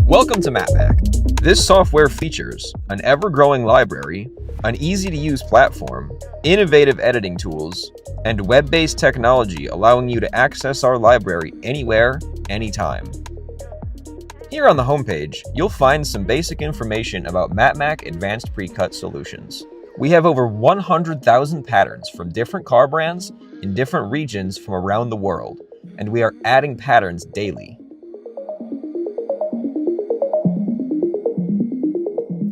Welcome to MATMAK. This software features an ever-growing library, an easy-to-use platform, innovative editing tools, and web-based technology allowing you to access our library anywhere, anytime. Here on the homepage, you'll find some basic information about MATMAK Advanced Pre-Cut Solutions. We have over 100,000 patterns from different car brands in different regions from around the world, and we are adding patterns daily.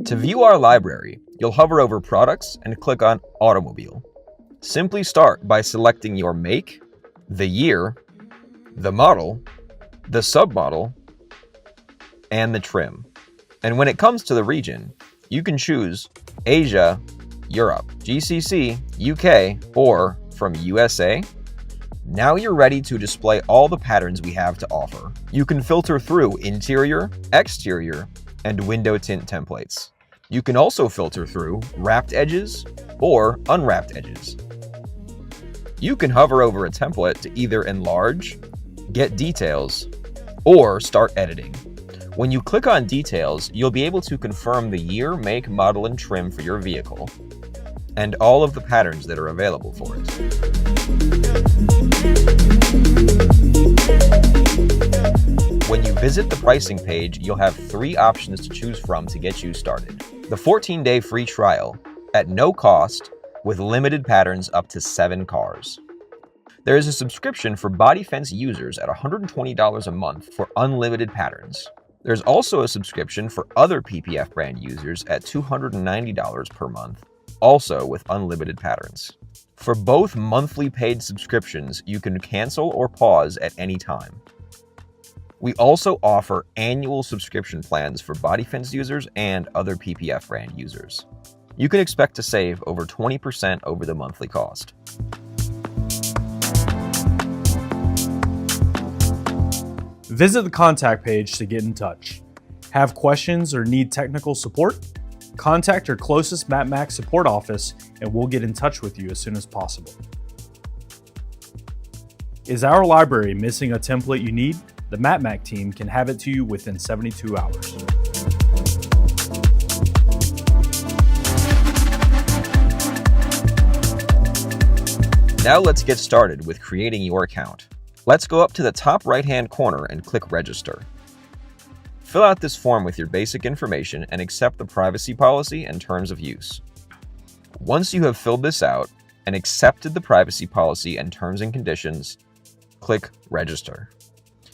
To view our library, you'll hover over Products and click on Automobile. Simply start by selecting your make, the year, the model, the submodel, and the trim. And when it comes to the region, you can choose Asia, Europe, GCC, UK, or from USA. Now you're ready to display all the patterns we have to offer. You can filter through interior, exterior, and window tint templates. You can also filter through wrapped edges or unwrapped edges. You can hover over a template to either enlarge, get details, or start editing. When you click on details, you'll be able to confirm the year, make, model, and trim for your vehicle, and all of the patterns that are available for it. When you visit the pricing page, you'll have 3 options to choose from to get you started. The 14-day free trial at no cost with limited patterns up to 7 cars. There is a subscription for Body Fence users at $120 a month for unlimited patterns. There's also a subscription for other PPF brand users at $290 per month, also with unlimited patterns. For both monthly paid subscriptions, you can cancel or pause at any time. We also offer annual subscription plans for Body Fence users and other PPF brand users. You can expect to save over 20% over the monthly cost. Visit the contact page to get in touch. Have questions or need technical support? Contact your closest MATMAK support office and we'll get in touch with you as soon as possible. Is our library missing a template you need? The MATMAK team can have it to you within 72 hours. Now let's get started with creating your account. Let's go up to the top right-hand corner and click Register. Fill out this form with your basic information and accept the privacy policy and terms of use. Once you have filled this out and accepted the privacy policy and terms and conditions, click Register.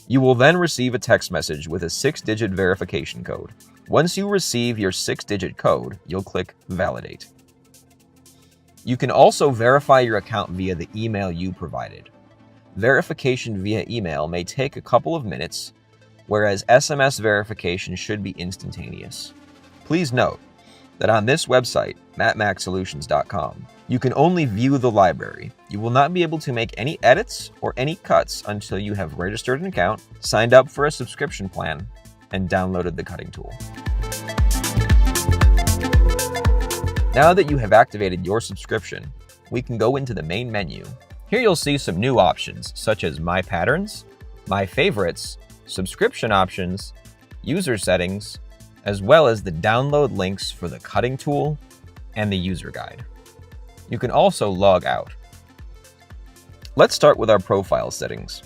You will then receive a text message with a 6-digit verification code. Once you receive your 6-digit code, you'll click Validate. You can also verify your account via the email you provided. Verification via email may take a couple of minutes, whereas SMS verification should be instantaneous. Please note that on this website, matmaksolutions.com, you can only view the library. You will not be able to make any edits or any cuts until you have registered an account, signed up for a subscription plan, and downloaded the cutting tool. Now that you have activated your subscription, we can go into the main menu. Here you'll see some new options such as My Patterns, My Favorites, Subscription Options, User Settings, as well as the download links for the cutting tool and the user guide. You can also log out. Let's start with our profile settings.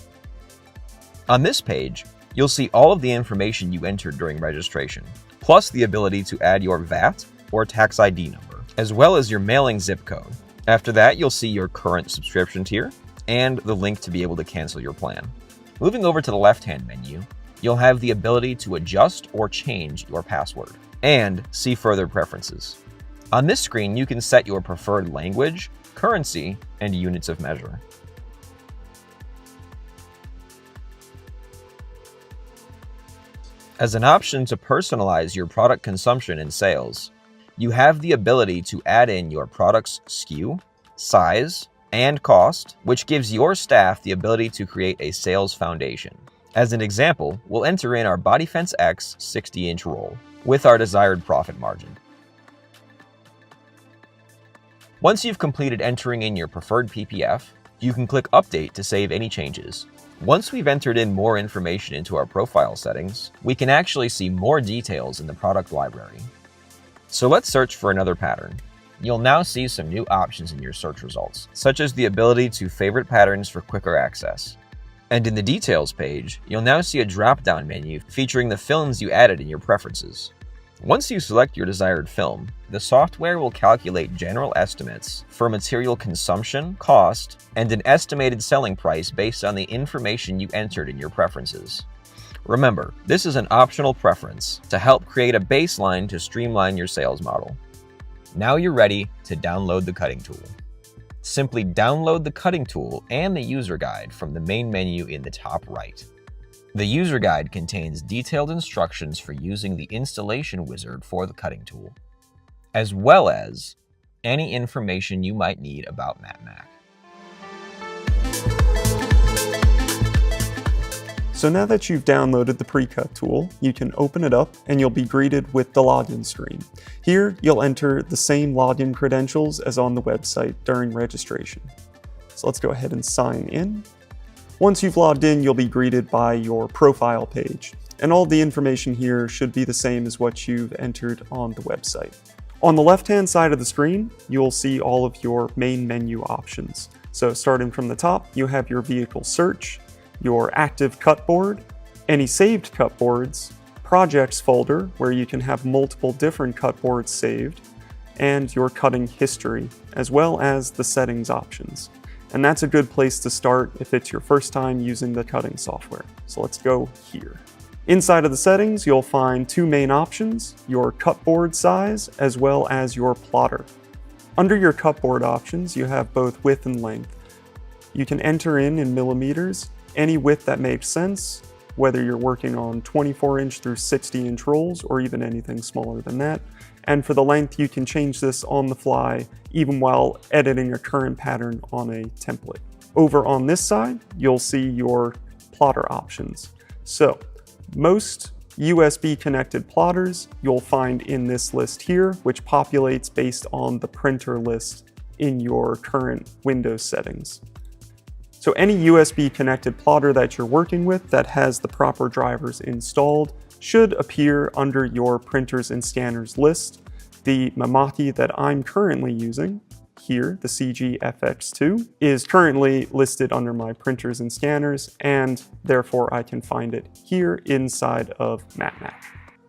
On this page, you'll see all of the information you entered during registration, plus the ability to add your VAT or tax ID number, as well as your mailing zip code. After that, you'll see your current subscription tier and the link to be able to cancel your plan. Moving over to the left-hand menu, you'll have the ability to adjust or change your password and see further preferences. On this screen, you can set your preferred language, currency, and units of measure. As an option to personalize your product consumption and sales, you have the ability to add in your product's SKU, size, and cost, which gives your staff the ability to create a sales foundation. As an example, we'll enter in our Body Fence X 60-inch roll with our desired profit margin. Once you've completed entering in your preferred PPF, you can click Update to save any changes. Once we've entered in more information into our profile settings, we can actually see more details in the product library. So let's search for another pattern. You'll now see some new options in your search results, such as the ability to favorite patterns for quicker access. And in the Details page, you'll now see a drop-down menu featuring the films you added in your preferences. Once you select your desired film, the software will calculate general estimates for material consumption, cost, and an estimated selling price based on the information you entered in your preferences. Remember, this is an optional preference to help create a baseline to streamline your sales model. Now you're ready to download the cutting tool. Simply download the cutting tool and the user guide from the main menu in the top right. The user guide contains detailed instructions for using the installation wizard for the cutting tool, as well as any information you might need about MATMAK. So now that you've downloaded the pre-cut tool, you can open it up and you'll be greeted with the login screen. Here, you'll enter the same login credentials as on the website during registration. So let's go ahead and sign in. Once you've logged in, you'll be greeted by your profile page, and all the information here should be the same as what you've entered on the website. On the left-hand side of the screen, you'll see all of your main menu options. So starting from the top, you have your vehicle search, your active cutboard, any saved cutboards, projects folder where you can have multiple different cutboards saved, and your cutting history, as well as the settings options. And that's a good place to start if it's your first time using the cutting software. So let's go here. Inside of the settings, you'll find two main options, your cutboard size, as well as your plotter. Under your cutboard options, you have both width and length. You can enter in millimeters, any width that makes sense, whether you're working on 24-inch through 60-inch rolls or even anything smaller than that. And for the length, you can change this on the fly, even while editing a current pattern on a template. Over on this side, you'll see your plotter options. So most USB connected plotters you'll find in this list here, which populates based on the printer list in your current Windows settings. So any USB connected plotter that you're working with that has the proper drivers installed should appear under your printers and scanners list. The MATMAK that I'm currently using here, the CG-FX2, is currently listed under my printers and scanners, and therefore I can find it here inside of MATMAK.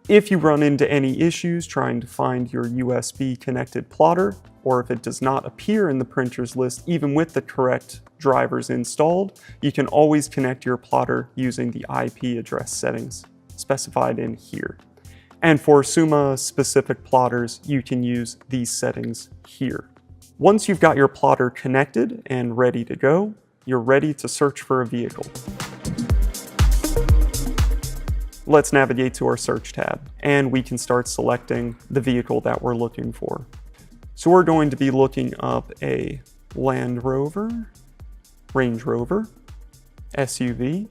If you run into any issues trying to find your USB connected plotter, or if it does not appear in the printers list even with the correct drivers installed, you can always connect your plotter using the IP address settings specified in here. And for Summa specific plotters, you can use these settings here. Once you've got your plotter connected and ready to go, you're ready to search for a vehicle. Let's navigate to our search tab, and we can start selecting the vehicle that we're looking for. So we're going to be looking up a Land Rover, Range Rover, SUV.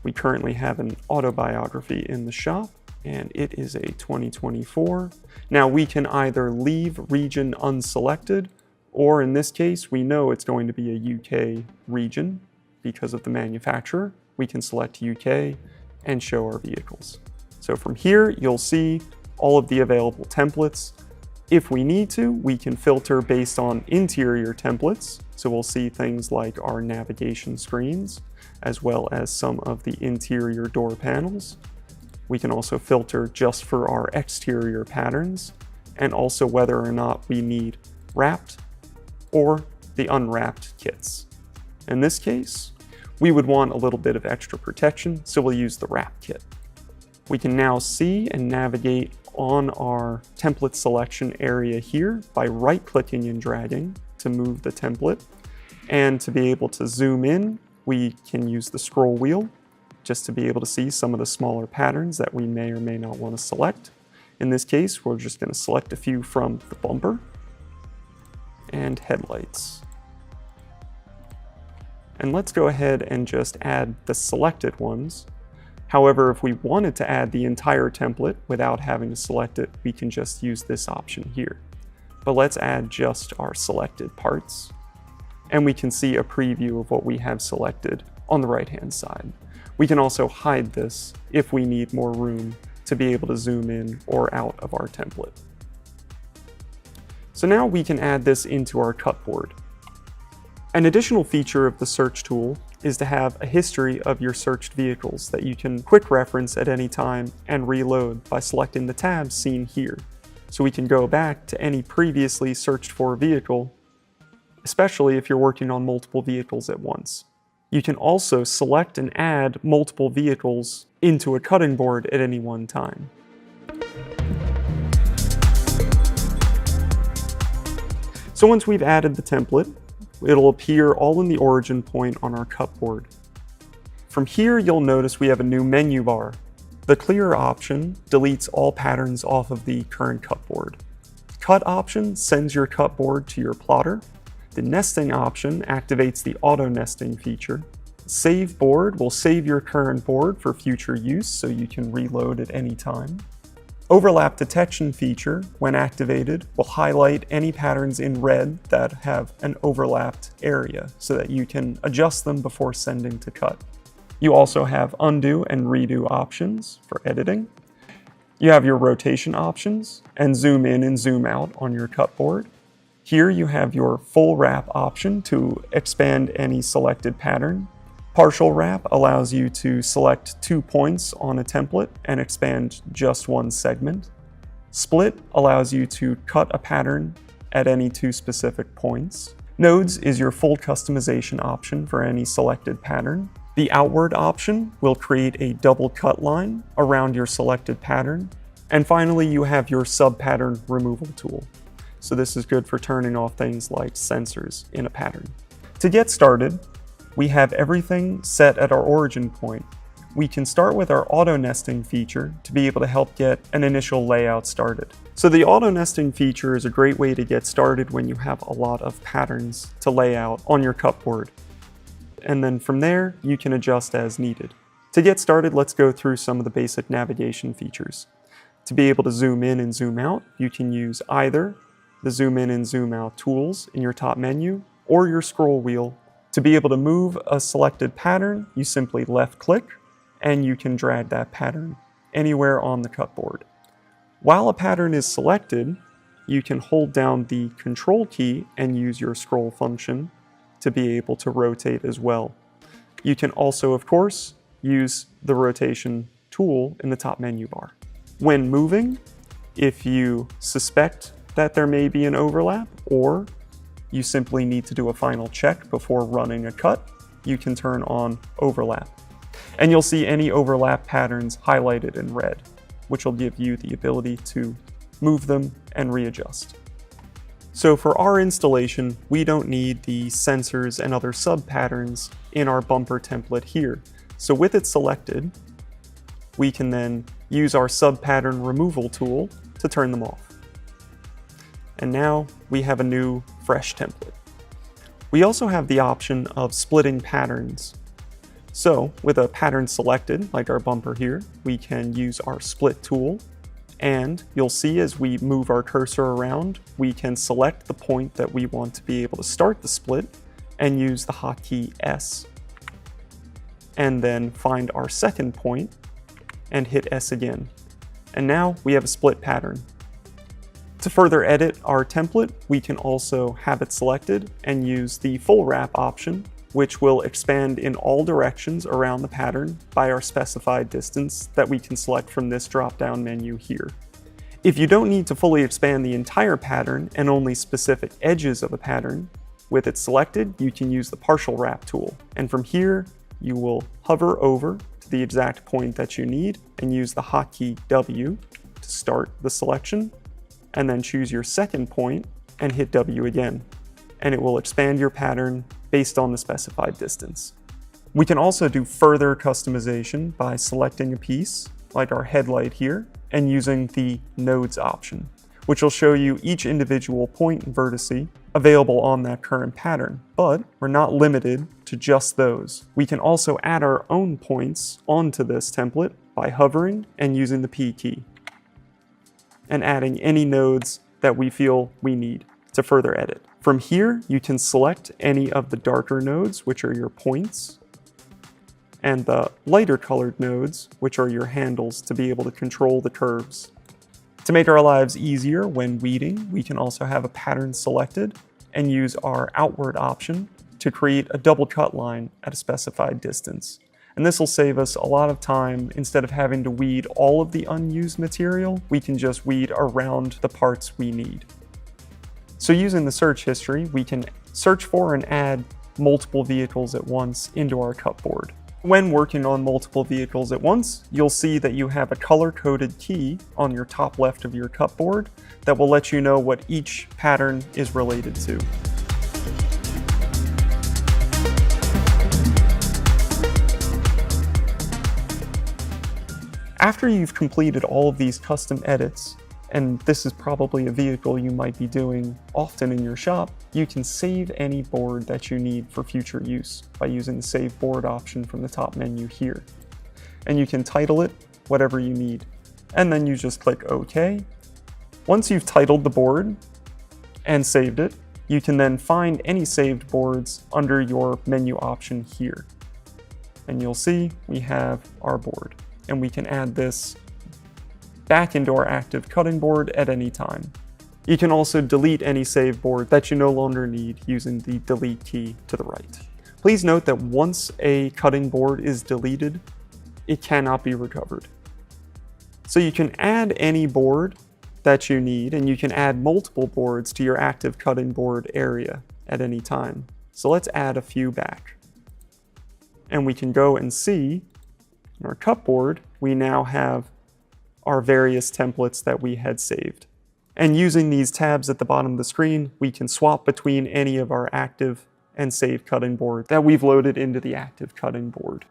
We currently have an autobiography in the shop, and it is a 2024. Now we can either leave region unselected, or in this case, we know it's going to be a UK region because of the manufacturer. We can select UK and show our vehicles. So from here, you'll see all of the available templates. If we need to, we can filter based on interior templates. So we'll see things like our navigation screens, as well as some of the interior door panels. We can also filter just for our exterior patterns, and also whether or not we need wrapped or the unwrapped kits. In this case, we would want a little bit of extra protection, so we'll use the wrap kit. We can now see and navigate on our template selection area here by right-clicking and dragging to to move the template. And to be able to zoom in, we can use the scroll wheel just to be able to see some of the smaller patterns that we may or may not want to select. In this case, we're just going to select a few from the bumper and headlights. And let's go ahead and just add the selected ones. However, if we wanted to add the entire template without having to select it, we can just use this option here. But let's add just our selected parts. And we can see a preview of what we have selected on the right-hand side. We can also hide this if we need more room to be able to zoom in or out of our template. So now we can add this into our cutboard. An additional feature of the search tool is to have a history of your searched vehicles that you can quick reference at any time and reload by selecting the tabs seen here. So we can go back to any previously searched for vehicle, especially if you're working on multiple vehicles at once. You can also select and add multiple vehicles into a cutting board at any one time. So once we've added the template, it'll appear all in the origin point on our cutboard. From here, you'll notice we have a new menu bar. The clear option deletes all patterns off of the current cutboard. Cut option sends your cutboard to your plotter. The nesting option activates the auto nesting feature. Save board will save your current board for future use so you can reload at any time. Overlap detection feature, when activated, will highlight any patterns in red that have an overlapped area so that you can adjust them before sending to cut. You also have undo and redo options for editing. You have your rotation options and zoom in and zoom out on your cutboard. Here you have your full wrap option to expand any selected pattern. Partial wrap allows you to select 2 points on a template and expand just one segment. Split allows you to cut a pattern at any 2 specific points. Nodes is your full customization option for any selected pattern. The outward option will create a double cut line around your selected pattern. And finally, you have your sub-pattern removal tool. So this is good for turning off things like sensors in a pattern. To get started, we have everything set at our origin point. We can start with our auto nesting feature to be able to help get an initial layout started. So the auto nesting feature is a great way to get started when you have a lot of patterns to lay out on your cutboard. And then from there, you can adjust as needed. To get started, let's go through some of the basic navigation features. To be able to zoom in and zoom out, you can use either the zoom in and zoom out tools in your top menu or your scroll wheel. To be able to move a selected pattern, you simply left click and you can drag that pattern anywhere on the cutboard. While a pattern is selected, you can hold down the control key and use your scroll function to be able to rotate as well. You can also, of course, use the rotation tool in the top menu bar. When moving, if you suspect that there may be an overlap, or you simply need to do a final check before running a cut, you can turn on overlap. And you'll see any overlap patterns highlighted in red, which will give you the ability to move them and readjust. So for our installation, we don't need the sensors and other sub-patterns in our bumper template here. So with it selected, we can then use our sub-pattern removal tool to turn them off. And now we have a new, fresh template. We also have the option of splitting patterns. So with a pattern selected, like our bumper here, we can use our split tool. And you'll see as we move our cursor around, we can select the point that we want to be able to start the split and use the hotkey S. And then find our second point and hit S again. And now we have a split pattern. To further edit our template, we can also have it selected and use the full wrap option, which will expand in all directions around the pattern by our specified distance that we can select from this drop-down menu here. If you don't need to fully expand the entire pattern and only specific edges of a pattern, with it selected, you can use the partial wrap tool. And from here, you will hover over to the exact point that you need and use the hotkey W to start the selection, and then choose your second point and hit W again. and it will expand your pattern based on the specified distance. We can also do further customization by selecting a piece, like our headlight here, and using the nodes option, which will show you each individual point and vertice available on that current pattern. But we're not limited to just those. We can also add our own points onto this template by hovering and using the P key, and adding any nodes that we feel we need to further edit. From here, you can select any of the darker nodes, which are your points, and the lighter colored nodes, which are your handles, to be able to control the curves. To make our lives easier when weeding, we can also have a pattern selected and use our outward option to create a double cut line at a specified distance. And this will save us a lot of time. Instead of having to weed all of the unused material, we can just weed around the parts we need. So using the search history, we can search for and add multiple vehicles at once into our cut board. When working on multiple vehicles at once, you'll see that you have a color-coded key on your top left of your cut board that will let you know what each pattern is related to. After you've completed all of these custom edits, and this is probably a vehicle you might be doing often in your shop, you can save any board that you need for future use by using the Save Board option from the top menu here. And you can title it whatever you need, and then you just click OK. Once you've titled the board and saved it, you can then find any saved boards under your menu option here. And you'll see we have our board, and we can add this back into our active cutting board at any time. You can also delete any save board that you no longer need using the delete key to the right. Please note that once a cutting board is deleted, it cannot be recovered. So you can add any board that you need, and you can add multiple boards to your active cutting board area at any time. So let's add a few back. And we can go and see in our cut board, we now have our various templates that we had saved. And using these tabs at the bottom of the screen, we can swap between any of our active and save cutting board that we've loaded into the active cutting board.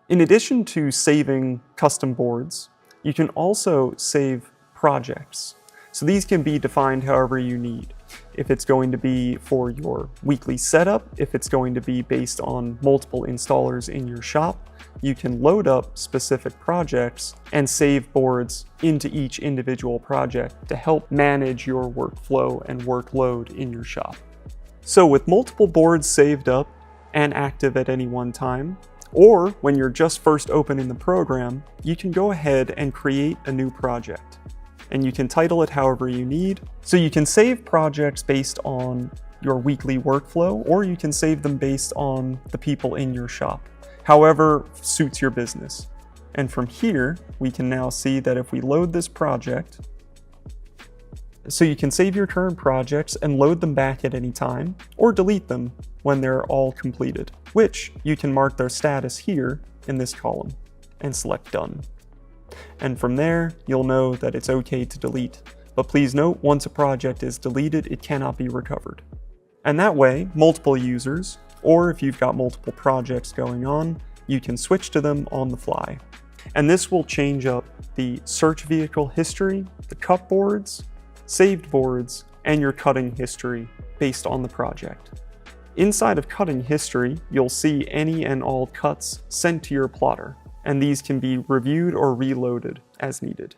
In addition to saving custom boards, you can also save projects. So these can be defined however you need. If it's going to be for your weekly setup, if it's going to be based on multiple installers in your shop, you can load up specific projects and save boards into each individual project to help manage your workflow and workload in your shop. So with multiple boards saved up and active at any one time, or when you're just first opening the program, you can go ahead and create a new project. And you can title it however you need. So you can save projects based on your weekly workflow, or you can save them based on the people in your shop, however suits your business. And from here, we can now see that if we load this project, so you can save your current projects and load them back at any time, or delete them when they're all completed, which you can mark their status here in this column and select Done. And from there, you'll know that it's okay to delete. But please note, once a project is deleted, it cannot be recovered. And that way, multiple users, or if you've got multiple projects going on, you can switch to them on the fly. And this will change up the search vehicle history, the cut boards, saved boards, and your cutting history based on the project. Inside of cutting history, you'll see any and all cuts sent to your plotter, and these can be reviewed or reloaded as needed.